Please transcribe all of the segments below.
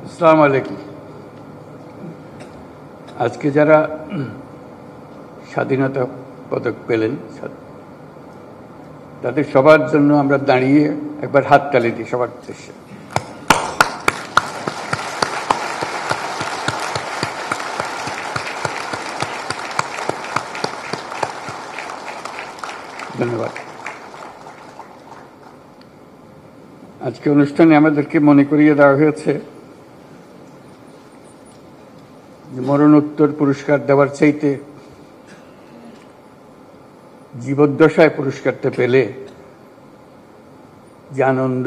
আসসালামু আলাইকুম। আজকে যারা স্বাধীনতা পদক পেলেন তাদের সবার জন্য আমরা দাঁড়িয়ে একবার হাততালি দিই সবার উদ্দেশ্যে। ধন্যবাদ। আজকে অনুষ্ঠানে আমাদেরকে মনে করিয়ে দেওয়া হয়েছে যে মরণোত্তর পুরস্কার দেওয়ার চাইতে জীবদ্দশায় পুরস্কারটা পেলে যে আনন্দ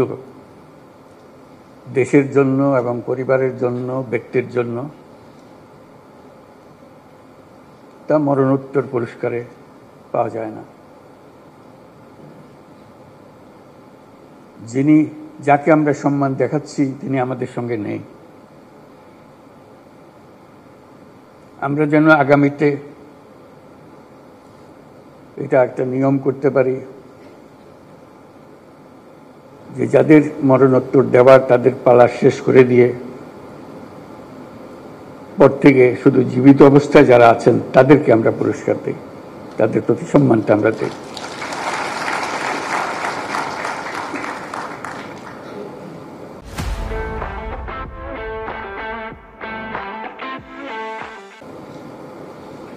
দেশের জন্য এবং পরিবারের জন্য, ব্যক্তির জন্য, তা মরণোত্তর পুরস্কারে পাওয়া যায় না। যাকে আমরা সম্মান দেখাচ্ছি তিনি আমাদের সঙ্গে নেই। আমরা যেন আগামীতে এটা একটা নিয়ম করতে পারি যে যাদের মরণোত্তর দেওয়ার তাদের পালা শেষ করে দিয়ে পর থেকে শুধু জীবিত অবস্থায় যারা আছেন তাদেরকে আমরা পুরস্কার দিই, তাদের প্রতি সম্মানটা আমরা দিই।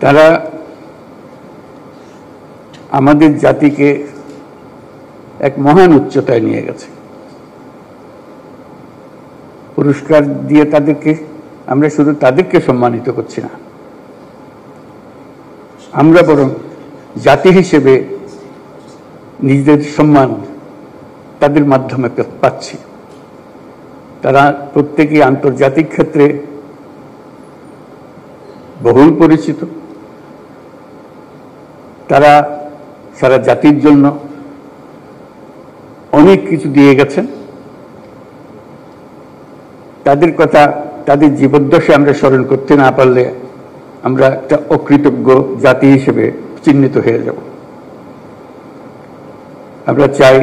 তারা আমাদের জাতিকে এক মহান উচ্চতায় নিয়ে গেছে। পুরস্কার দিয়ে আমরা শুধু তাদেরকে সম্মানিত করছি না, আমরা বরং জাতি হিসেবে নিজেদের সম্মান তাদের মাধ্যমে পাচ্ছি। তারা প্রত্যেকেই আন্তর্জাতিক ক্ষেত্রে বহুল পরিচিত। তারা সারা জাতির জন্য অনেক কিছু দিয়ে গেছেন। তাদের কথা, তাদের জীবদ্দশা আমরা স্মরণ করতে না পারলে আমরা একটা অকৃতজ্ঞ জাতি হিসেবে চিহ্নিত হয়ে যাব। আমরা চাই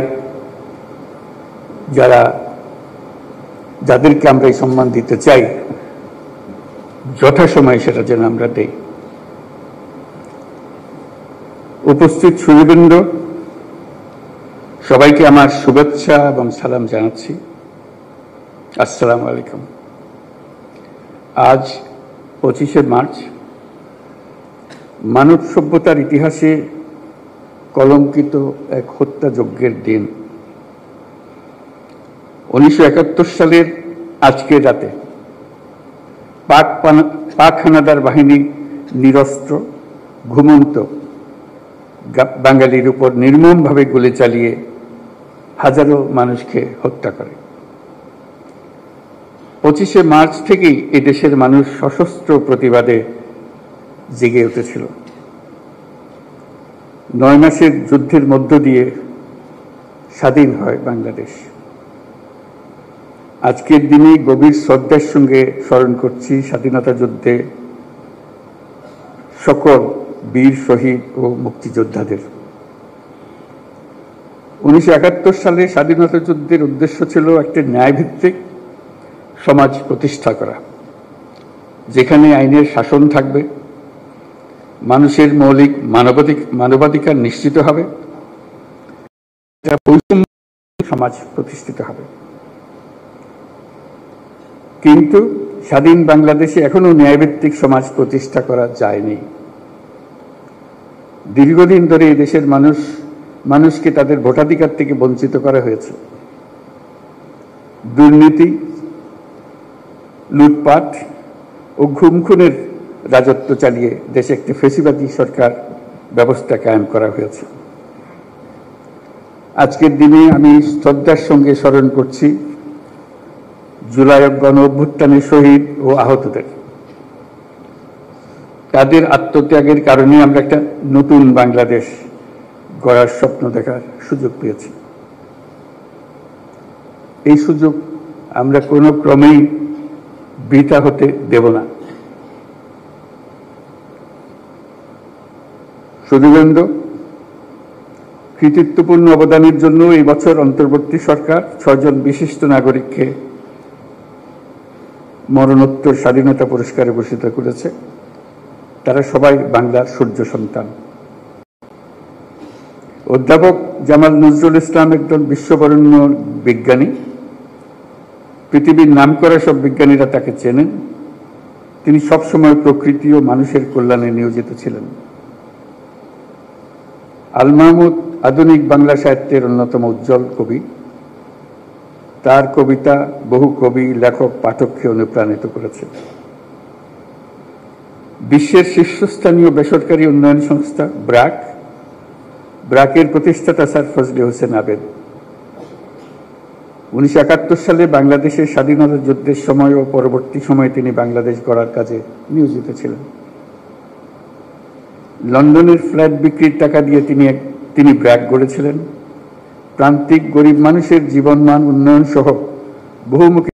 যাদেরকে আমরা এই সম্মান দিতে চাই যথাসময়ে সেটা যেন আমরা দেই। উপস্থিত সুধীবৃন্দ, সবাইকে আমার শুভেচ্ছা এবং সালাম জানাচ্ছি। আসসালামু আলাইকুম। আজ 25শে মার্চ মানব সভ্যতার ইতিহাসে কলঙ্কিত এক হত্যাযজ্ঞের দিন। 1971 সালের আজকের রাতে পাক হানাদার বাহিনী নিরস্ত্র ঘুমন্ত বাঙালির উপর নির্মমভাবে গুলি চালিয়ে হাজারো মানুষকে হত্যা করে। 25শে মার্চ থেকেই এদেশের মানুষ সশস্ত্র প্রতিবাদে জেগে উঠেছিল। 9 মাসের যুদ্ধের মধ্য দিয়ে স্বাধীন হয় বাংলাদেশ। আজকের দিনে গভীর শ্রদ্ধার সঙ্গে স্মরণ করছি স্বাধীনতা যুদ্ধে সকল বীর শহীদ ও মুক্তিযোদ্ধাদের। 1971 সালে স্বাধীনতা যুদ্ধের উদ্দেশ্য ছিল একটি ন্যায়ভিত্তিক সমাজ প্রতিষ্ঠা করা, যেখানে আইনের শাসন থাকবে, মানুষের মৌলিক মানবাধিকার নিশ্চিত হবে, বৈষম্য সমাজ প্রতিষ্ঠিত হবে। কিন্তু স্বাধীন বাংলাদেশে এখনো ন্যায়ভিত্তিক সমাজ প্রতিষ্ঠা করা যায়নি। দীর্ঘদিন ধরে এই দেশের মানুষকে তাদের ভোটাধিকার থেকে বঞ্চিত করা হয়েছে। দুর্নীতি, লুটপাট ও খুনের রাজত্ব চালিয়ে দেশে একটি ফ্যাসিবাদী সরকার ব্যবস্থা কায়েম করা হয়েছে। আজকের দিনে আমি শ্রদ্ধার সঙ্গে স্মরণ করছি জুলাই গণ অভ্যুত্থানের শহীদ ও আহতদের। তাদের আত্মত্যাগের কারণে আমরা একটা নতুন বাংলাদেশ গড়ার স্বপ্ন দেখার সুযোগ পেয়েছি। এই সুযোগ আমরা কোনো ক্রমেই বৃথা হতে দেব না। সুধীবৃন্দ, কৃতিত্বপূর্ণ অবদানের জন্য এই বছর অন্তর্বর্তী সরকার 6 জন বিশিষ্ট নাগরিককে মরণোত্তর স্বাধীনতা পুরস্কারে ভূষিত করেছে। তারা সবাই বাংলার সূর্য সন্তান। অধ্যাপক জামাল নজরুল ইসলাম একজন বিশ্ববরেণ্য বিজ্ঞানী। পৃথিবীর নামকরা সব বিজ্ঞানীরা তাকে চেনেন। তিনি সবসময় প্রকৃতি ও মানুষের কল্যাণে নিয়োজিত ছিলেন। আল মাহমুদ আধুনিক বাংলা সাহিত্যের অন্যতম উজ্জ্বল কবি। তার কবিতা বহু কবি, লেখক, পাঠককে অনুপ্রাণিত করেছে। বিশ্বের শীর্ষস্থানীয় বেসরকারি উন্নয়ন সংস্থা ব্র্যাকের প্রতিষ্ঠাতা স্যার ফজলে হোসেন আবেদ 1971 সালে বাংলাদেশের স্বাধীনতা যুদ্ধের সময় ও পরবর্তী সময়ে তিনি বাংলাদেশ গড়ার কাজে নিয়োজিত ছিলেন। লন্ডনের ফ্ল্যাট বিক্রির টাকা দিয়ে তিনি ব্র্যাক গড়েছিলেন। প্রান্তিক গরিব মানুষের জীবনমান উন্নয়ন সহ বহুমুখী